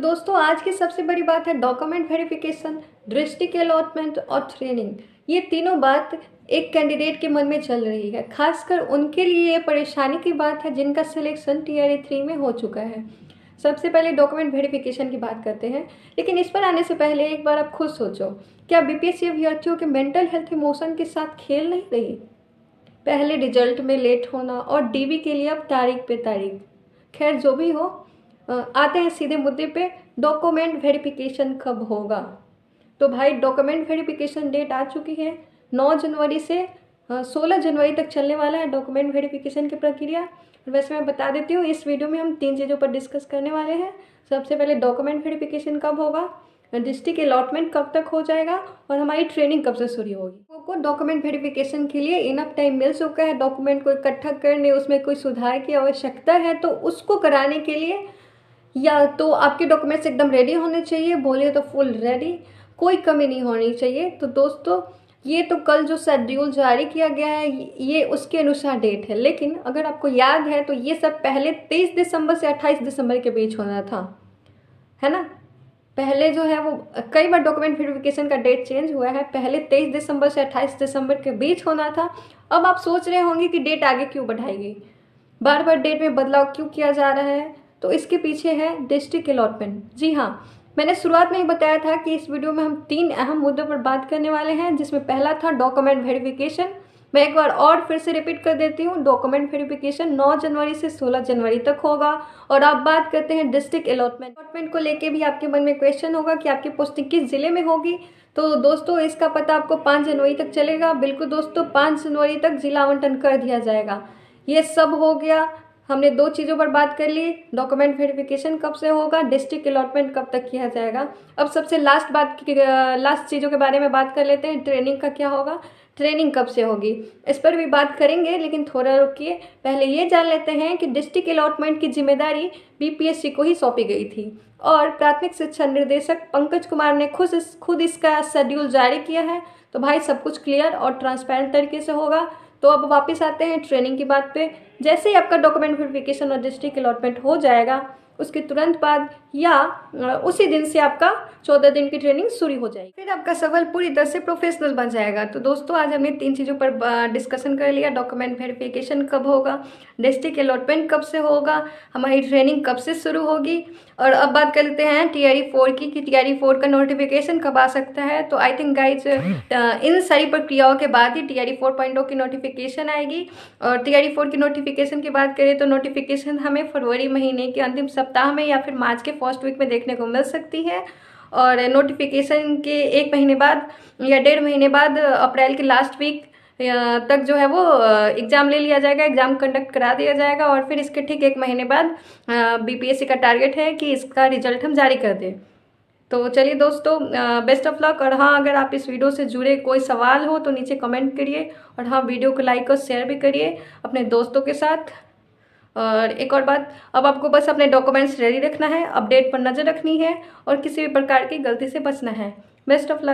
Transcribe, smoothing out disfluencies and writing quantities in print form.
दोस्तों आज की सबसे बड़ी बात है डॉक्यूमेंट वेरिफिकेशन, डिस्ट्रिक्ट अलॉटमेंट और ट्रेनिंग। ये तीनों बात एक कैंडिडेट के मन में चल रही है। खासकर उनके लिए ये परेशानी की बात है जिनका सिलेक्शन टीआरई 3 में हो चुका है। सबसे पहले डॉक्यूमेंट वेरिफिकेशन की बात करते हैं, लेकिन इस पर आने से पहले एक बार आप खुद सोचो, क्या बीपीएससी अभ्यर्थियों के मेंटल हेल्थ इमोशन के साथ खेल नहीं रही? पहले रिजल्ट में लेट होना और डीवी के लिए अब तारीख पे तारीख। खैर जो भी हो, आते हैं सीधे मुद्दे पे, डॉक्यूमेंट वेरिफिकेशन कब होगा? तो भाई डॉक्यूमेंट वेरिफिकेशन डेट आ चुकी है। 9 जनवरी से 16 जनवरी तक चलने वाला है डॉक्यूमेंट वेरिफिकेशन की प्रक्रिया। वैसे मैं बता देती हूँ, इस वीडियो में हम 3 चीज़ों पर डिस्कस करने वाले हैं। सबसे पहले डॉक्यूमेंट वेरिफिकेशन कब होगा, डिस्ट्रिक्ट अलॉटमेंट कब तक हो जाएगा और हमारी ट्रेनिंग कब से शुरू होगी। को डॉक्यूमेंट वेरिफिकेशन के लिए इनफ टाइम मिल चुका है। डॉक्यूमेंट को इकट्ठा करने, उसमें कोई सुधार की आवश्यकता है तो उसको कराने के लिए या तो आपके डॉक्यूमेंट्स एकदम रेडी होने चाहिए, बोलिए तो फुल रेडी, कोई कमी नहीं होनी चाहिए। तो दोस्तों ये तो कल जो शेड्यूल जारी किया गया है ये उसके अनुसार डेट है, लेकिन अगर आपको याद है तो ये सब पहले 23 दिसंबर से 28 दिसंबर के बीच होना था, है ना। पहले जो है वो कई बार डॉक्यूमेंट वेरिफिकेशन का डेट चेंज हुआ है, पहले 23 दिसंबर से 28 दिसंबर के बीच होना था। अब आप सोच रहे होंगे कि डेट आगे क्यों बढ़ाई गई, बार बार डेट में बदलाव क्यों किया जा रहा है? तो इसके पीछे है डिस्ट्रिक्ट अलॉटमेंट। जी हाँ, मैंने शुरुआत में ही बताया था कि इस वीडियो में हम 3 अहम मुद्दों पर बात करने वाले हैं, जिसमें पहला था डॉक्यूमेंट वेरिफिकेशन। मैं एक बार और फिर से रिपीट कर देती हूँ, डॉक्यूमेंट वेरिफिकेशन 9 जनवरी से 16 जनवरी तक होगा। और आप बात करते हैं डिस्ट्रिक्ट अलॉटमेंट को लेके भी आपके मन में क्वेश्चन होगा कि आपकी पोस्टिंग किस जिले में होगी। तो दोस्तों इसका पता आपको 5 जनवरी तक चलेगा। बिल्कुल दोस्तों, 5 जनवरी तक जिला आवंटन कर दिया जाएगा। ये सब हो गया, हमने 2 चीज़ों पर बात कर ली, डॉक्यूमेंट वेरिफिकेशन कब से होगा, डिस्ट्रिक्ट अलॉटमेंट कब तक किया जाएगा। अब सबसे लास्ट चीज़ों के बारे में बात कर लेते हैं, ट्रेनिंग का क्या होगा, ट्रेनिंग कब से होगी, इस पर भी बात करेंगे। लेकिन थोड़ा रुकिए, पहले ये जान लेते हैं कि डिस्ट्रिक्ट अलॉटमेंट की जिम्मेदारी बीपीएससी को ही सौंपी गई थी और प्राथमिक शिक्षा निर्देशक पंकज कुमार ने खुद इसका शेड्यूल जारी किया है। तो भाई सब कुछ क्लियर और ट्रांसपेरेंट तरीके से होगा। तो अब वापस आते हैं ट्रेनिंग की बात पे। जैसे ही आपका डॉक्यूमेंट वेरिफिकेशन और डिस्ट्रिक्ट अलॉटमेंट हो जाएगा, उसके तुरंत बाद या उसी दिन से आपका 14 दिन की ट्रेनिंग शुरू हो जाएगी, फिर आपका सवाल पूरी तरह से प्रोफेशनल बन जाएगा। तो दोस्तों आज हमने 3 चीज़ों पर डिस्कशन कर लिया, डॉक्यूमेंट वेरिफिकेशन कब होगा, डिस्ट्रिक्ट अलॉटमेंट कब से होगा, हमारी ट्रेनिंग कब से शुरू होगी। और अब बात कर लेते हैं टीआरई 4 की कि टीआरई 4 का नोटिफिकेशन कब आ सकता है। तो आई थिंक गाइज इन सारी प्रक्रियाओं के बाद ही टीआरई 4.0 की नोटिफिकेशन आएगी। और टीआरई 4 की नोटिफिकेशन की बात करें तो नोटिफिकेशन हमें फरवरी महीने के अंतिम सप्ताह में या फिर मार्च के फर्स्ट वीक में देखने को मिल सकती है। और नोटिफिकेशन के 1 महीने बाद या 1.5 महीने बाद अप्रैल के लास्ट वीक तक जो है वो एग्ज़ाम ले लिया जाएगा, एग्ज़ाम कंडक्ट करा दिया जाएगा। और फिर इसके ठीक 1 महीने बाद बीपीएससी का टारगेट है कि इसका रिजल्ट हम जारी कर दें। तो चलिए दोस्तों, बेस्ट ऑफ लक। और हाँ, अगर आप इस वीडियो से जुड़े कोई सवाल हो तो नीचे कमेंट करिए और हाँ, वीडियो को लाइक और शेयर भी करिए अपने दोस्तों के साथ। और एक और बात, अब आपको बस अपने डॉक्यूमेंट्स रेडी रखना है, अपडेट पर नज़र रखनी है और किसी भी प्रकार की गलती से बचना है। Best of luck.